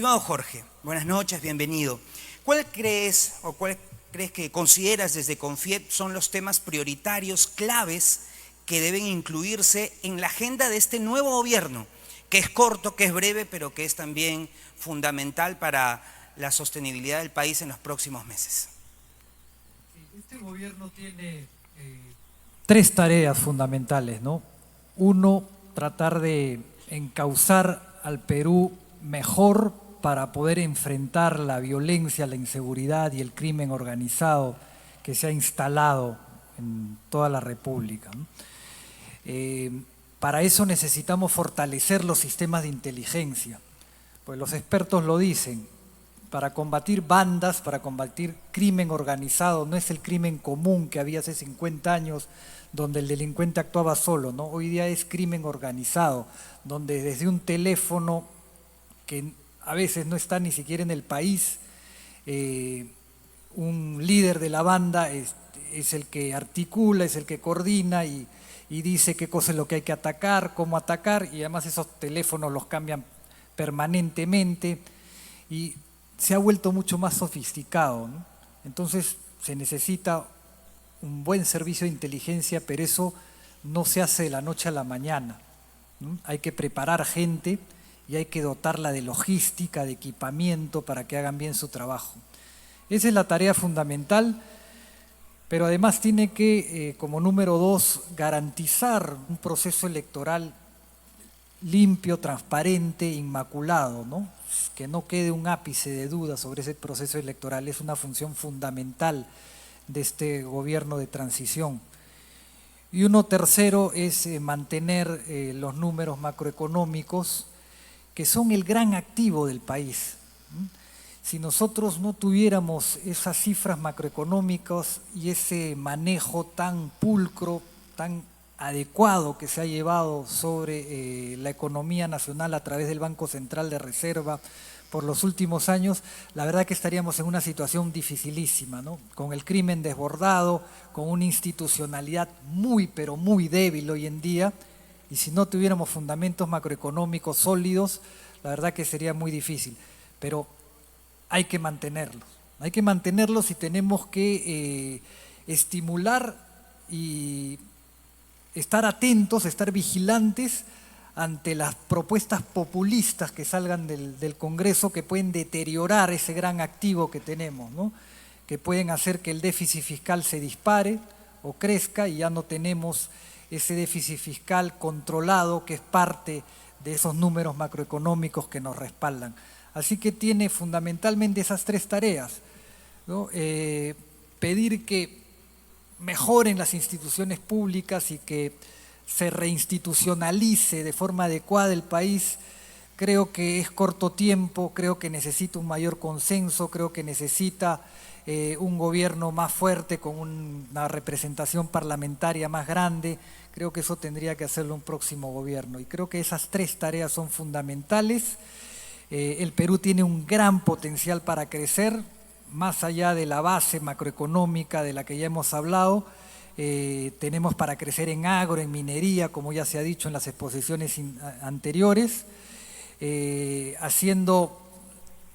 Estimado Jorge, buenas noches, bienvenido. ¿Cuál crees que consideras desde CONFIEP son los temas prioritarios, claves, que deben incluirse en la agenda de este nuevo gobierno, que es corto, que es breve, pero que es también fundamental para la sostenibilidad del país en los próximos meses? Este gobierno tiene tres tareas fundamentales, ¿no? Uno, tratar de encauzar al Perú mejor para poder enfrentar la violencia, la inseguridad y el crimen organizado que se ha instalado en toda la República, ¿no? Para eso necesitamos fortalecer los sistemas de inteligencia, pues los expertos lo dicen. Para combatir bandas, para combatir crimen organizado, no es el crimen común que había hace 50 años, donde el delincuente actuaba solo, ¿no? Hoy día es crimen organizado, donde desde un teléfono que a veces no está ni siquiera en el país, un líder de la banda es el que articula, es el que coordina y dice qué cosa es lo que hay que atacar, cómo atacar, y además esos teléfonos los cambian permanentemente y se ha vuelto mucho más sofisticado, ¿no? Entonces se necesita un buen servicio de inteligencia, pero eso no se hace de la noche a la mañana, ¿no? Hay que preparar gente y hay que dotarla de logística, de equipamiento para que hagan bien su trabajo. Esa es la tarea fundamental, pero además tiene que, como número 2, garantizar un proceso electoral limpio, transparente, inmaculado, ¿no? Que no quede un ápice de duda sobre ese proceso electoral. Es una función fundamental de este gobierno de transición. Y uno tercero es mantener los números macroeconómicos, que son el gran activo del país. Si nosotros no tuviéramos esas cifras macroeconómicas y ese manejo tan pulcro, tan adecuado que se ha llevado sobre la economía nacional a través del Banco Central de Reserva por los últimos años, la verdad que estaríamos en una situación dificilísima, ¿no? Con el crimen desbordado, con una institucionalidad muy, pero muy débil hoy en día, y si no tuviéramos fundamentos macroeconómicos sólidos, la verdad que sería muy difícil. Pero hay que mantenerlos y tenemos que estimular y estar atentos, estar vigilantes ante las propuestas populistas que salgan del Congreso, que pueden deteriorar ese gran activo que tenemos, ¿no? Que pueden hacer que el déficit fiscal se dispare o crezca y ya no tenemos ese déficit fiscal controlado que es parte de esos números macroeconómicos que nos respaldan. Así que tiene fundamentalmente esas tres tareas, ¿no? Pedir que mejoren las instituciones públicas y que se reinstitucionalice de forma adecuada el país. Creo que es corto tiempo, creo que necesita un mayor consenso, creo que necesita un gobierno más fuerte con una representación parlamentaria más grande. Creo que eso tendría que hacerlo un próximo gobierno y creo que esas tres tareas son fundamentales. El Perú tiene un gran potencial para crecer, más allá de la base macroeconómica de la que ya hemos hablado. Tenemos para crecer en agro, en minería, como ya se ha dicho en las exposiciones anteriores, haciendo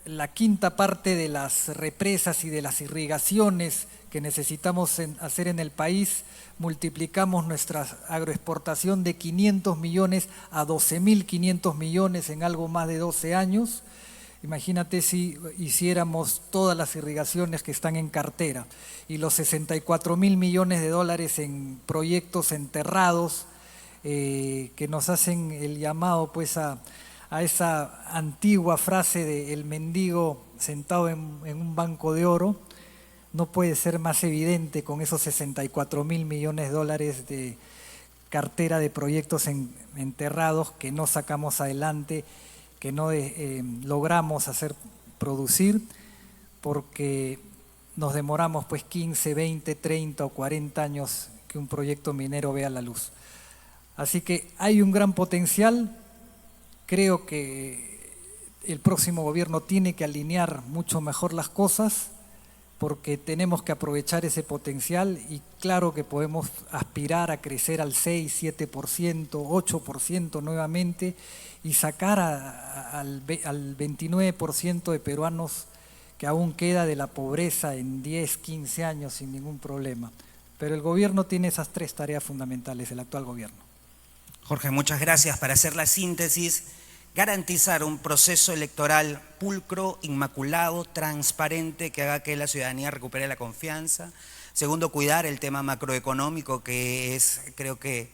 la quinta parte de las represas y de las irrigaciones que necesitamos hacer en el país. Multiplicamos nuestra agroexportación de 500 millones a 12.500 millones en algo más de 12 años. Imagínate si hiciéramos todas las irrigaciones que están en cartera y los 64.000 millones de dólares en proyectos enterrados que nos hacen el llamado pues a esa antigua frase de el mendigo sentado en un banco de oro. No puede ser más evidente con esos 64.000 millones de dólares de cartera de proyectos enterrados que no sacamos adelante, que no logramos hacer producir porque nos demoramos pues 15, 20, 30 o 40 años que un proyecto minero vea la luz. Así que hay un gran potencial. Creo que el próximo gobierno tiene que alinear mucho mejor las cosas, porque tenemos que aprovechar ese potencial y claro que podemos aspirar a crecer al 6, 7%, 8% nuevamente y sacar al 29% de peruanos que aún queda de la pobreza en 10, 15 años sin ningún problema. Pero el gobierno tiene esas 3 tareas fundamentales, el actual gobierno. Jorge, muchas gracias. Para hacer la síntesis, garantizar un proceso electoral pulcro, inmaculado, transparente, que haga que la ciudadanía recupere la confianza. Segundo, cuidar el tema macroeconómico, que es, creo que,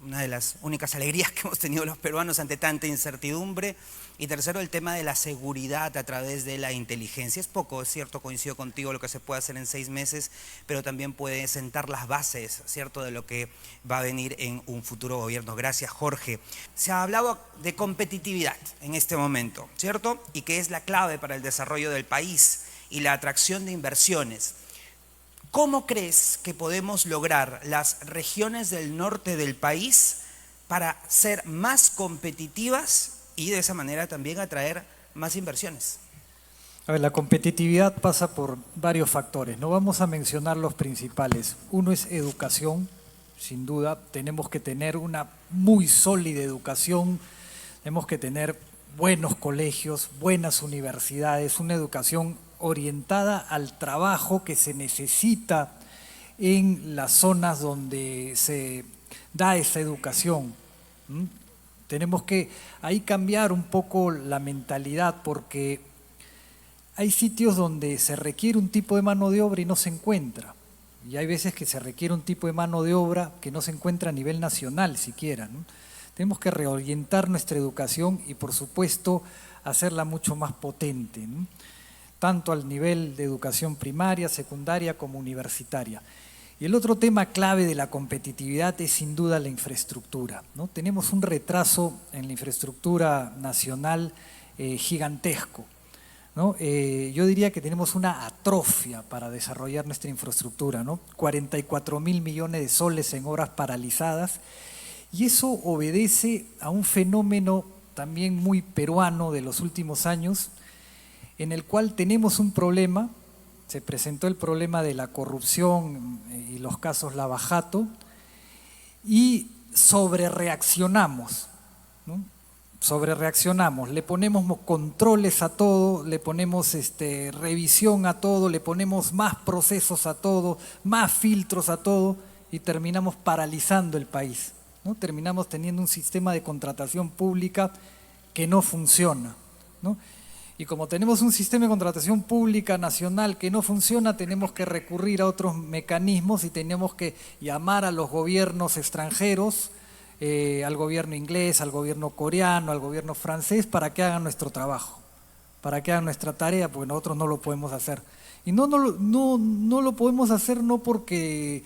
una de las únicas alegrías que hemos tenido los peruanos ante tanta incertidumbre. Y tercero, el tema de la seguridad a través de la inteligencia. Es poco, es cierto, coincido contigo, lo que se puede hacer en 6 meses, pero también puede sentar las bases, ¿cierto?, de lo que va a venir en un futuro gobierno. Gracias, Jorge. Se ha hablado de competitividad en este momento, ¿cierto?, y que es la clave para el desarrollo del país y la atracción de inversiones. ¿Cómo crees que podemos lograr las regiones del norte del país para ser más competitivas y de esa manera también atraer más inversiones? A ver, la competitividad pasa por varios factores, no vamos a mencionar los principales. Uno es educación, sin duda, tenemos que tener una muy sólida educación, tenemos que tener buenos colegios, buenas universidades, una educación orientada al trabajo que se necesita en las zonas donde se da esa educación. Tenemos que ahí cambiar un poco la mentalidad porque hay sitios donde se requiere un tipo de mano de obra y no se encuentra. Y hay veces que se requiere un tipo de mano de obra que no se encuentra a nivel nacional siquiera, ¿no? Tenemos que reorientar nuestra educación y por supuesto hacerla mucho más potente, ¿no?, tanto al nivel de educación primaria, secundaria como universitaria. Y el otro tema clave de la competitividad es sin duda la infraestructura, ¿no? Tenemos un retraso en la infraestructura nacional gigantesco, ¿no? Yo diría que tenemos una atrofia para desarrollar nuestra infraestructura, ¿no? 44.000 millones de soles en obras paralizadas y eso obedece a un fenómeno también muy peruano de los últimos años en el cual tenemos un problema. Se presentó el problema de la corrupción y los casos Lava Jato y sobrereaccionamos, ¿no? Sobrereaccionamos, le ponemos controles a todo, le ponemos revisión a todo, le ponemos más procesos a todo, más filtros a todo y terminamos paralizando el país, ¿no? Terminamos teniendo un sistema de contratación pública que no funciona, ¿no? Y como tenemos un sistema de contratación pública nacional que no funciona, tenemos que recurrir a otros mecanismos y tenemos que llamar a los gobiernos extranjeros, al gobierno inglés, al gobierno coreano, al gobierno francés, para que hagan nuestro trabajo, para que hagan nuestra tarea, porque nosotros no lo podemos hacer. Y no lo podemos hacer no porque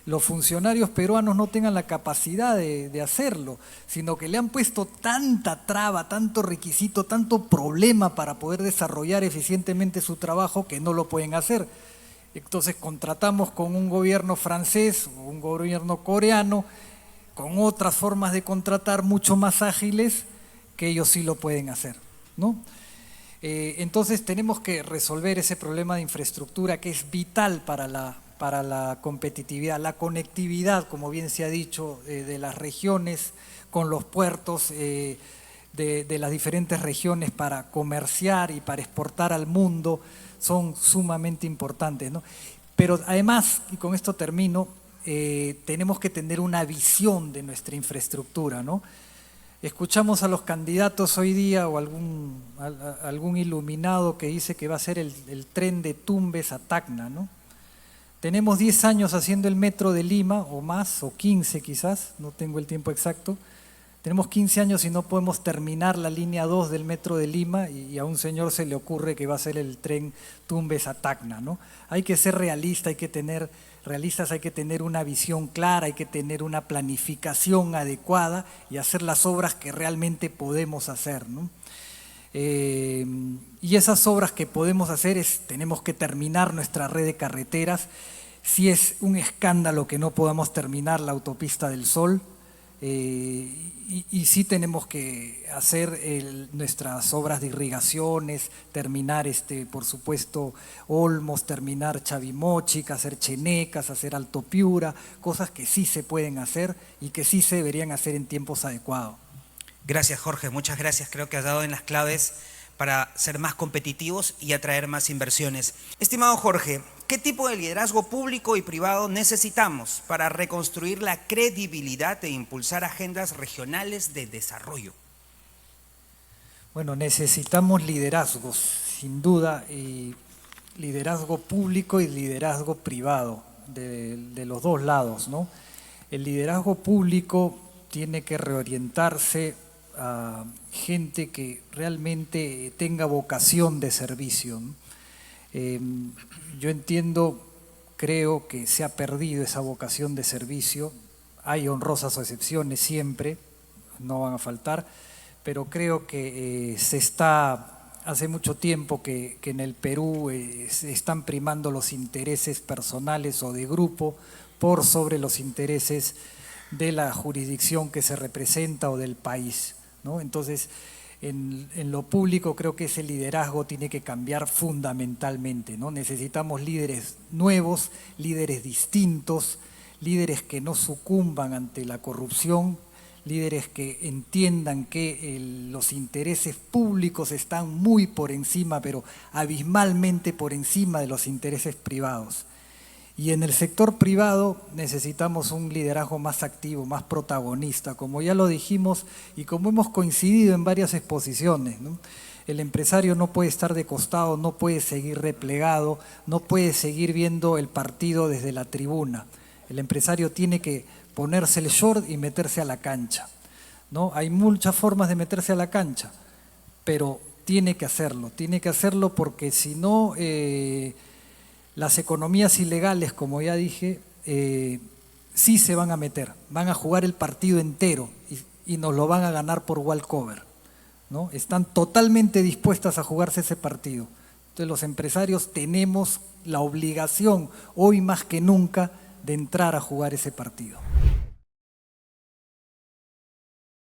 los funcionarios peruanos no tengan la capacidad de hacerlo, sino que le han puesto tanta traba, tanto requisito, tanto problema para poder desarrollar eficientemente su trabajo que no lo pueden hacer. Entonces contratamos con un gobierno francés o un gobierno coreano con otras formas de contratar mucho más ágiles que ellos sí lo pueden hacer, ¿no? Entonces tenemos que resolver ese problema de infraestructura que es vital para la competitividad, la conectividad, como bien se ha dicho, de las regiones con los puertos, de las diferentes regiones para comerciar y para exportar al mundo, son sumamente importantes, ¿no? Pero además, y con esto termino, tenemos que tener una visión de nuestra infraestructura, ¿no? Escuchamos a los candidatos hoy día o algún iluminado que dice que va a ser el tren de Tumbes a Tacna, ¿no? Tenemos 10 años haciendo el metro de Lima, o más, o 15 quizás, no tengo el tiempo exacto. Tenemos 15 años y no podemos terminar la línea 2 del metro de Lima y a un señor se le ocurre que va a ser el tren Tumbes a Tacna, ¿no? Hay que ser realista, hay que tener una visión clara, hay que tener una planificación adecuada y hacer las obras que realmente podemos hacer, ¿no? Y esas obras que podemos hacer tenemos que terminar nuestra red de carreteras. Si es un escándalo que no podamos terminar la autopista del Sol, y sí tenemos que hacer nuestras obras de irrigaciones, terminar, por supuesto, Olmos, terminar Chavimochic, hacer Chenecas, hacer Alto Piura, cosas que sí se pueden hacer y que sí se deberían hacer en tiempos adecuados. Gracias, Jorge, muchas gracias. Creo que has dado en las claves para ser más competitivos y atraer más inversiones. Estimado Jorge, ¿qué tipo de liderazgo público y privado necesitamos para reconstruir la credibilidad e impulsar agendas regionales de desarrollo? Bueno, necesitamos liderazgos, sin duda, y liderazgo público y liderazgo privado, de los dos lados, ¿no? El liderazgo público tiene que reorientarse a gente que realmente tenga vocación de servicio, ¿no? Yo entiendo, creo que se ha perdido esa vocación de servicio. Hay honrosas excepciones siempre, no van a faltar, pero creo que hace mucho tiempo que en el Perú se están primando los intereses personales o de grupo por sobre los intereses de la jurisdicción que se representa o del país, ¿no? Entonces, en lo público creo que ese liderazgo tiene que cambiar fundamentalmente, ¿no? Necesitamos líderes nuevos, líderes distintos, líderes que no sucumban ante la corrupción, líderes que entiendan que los intereses públicos están muy por encima, pero abismalmente por encima de los intereses privados. Y en el sector privado necesitamos un liderazgo más activo, más protagonista, como ya lo dijimos y como hemos coincidido en varias exposiciones, ¿no? El empresario no puede estar de costado, no puede seguir replegado, no puede seguir viendo el partido desde la tribuna. El empresario tiene que ponerse el short y meterse a la cancha, ¿no? Hay muchas formas de meterse a la cancha, pero tiene que hacerlo porque si no, las economías ilegales, como ya dije, sí se van a meter, van a jugar el partido entero y nos lo van a ganar por walkover, ¿no? Están totalmente dispuestas a jugarse ese partido. Entonces los empresarios tenemos la obligación, hoy más que nunca, de entrar a jugar ese partido.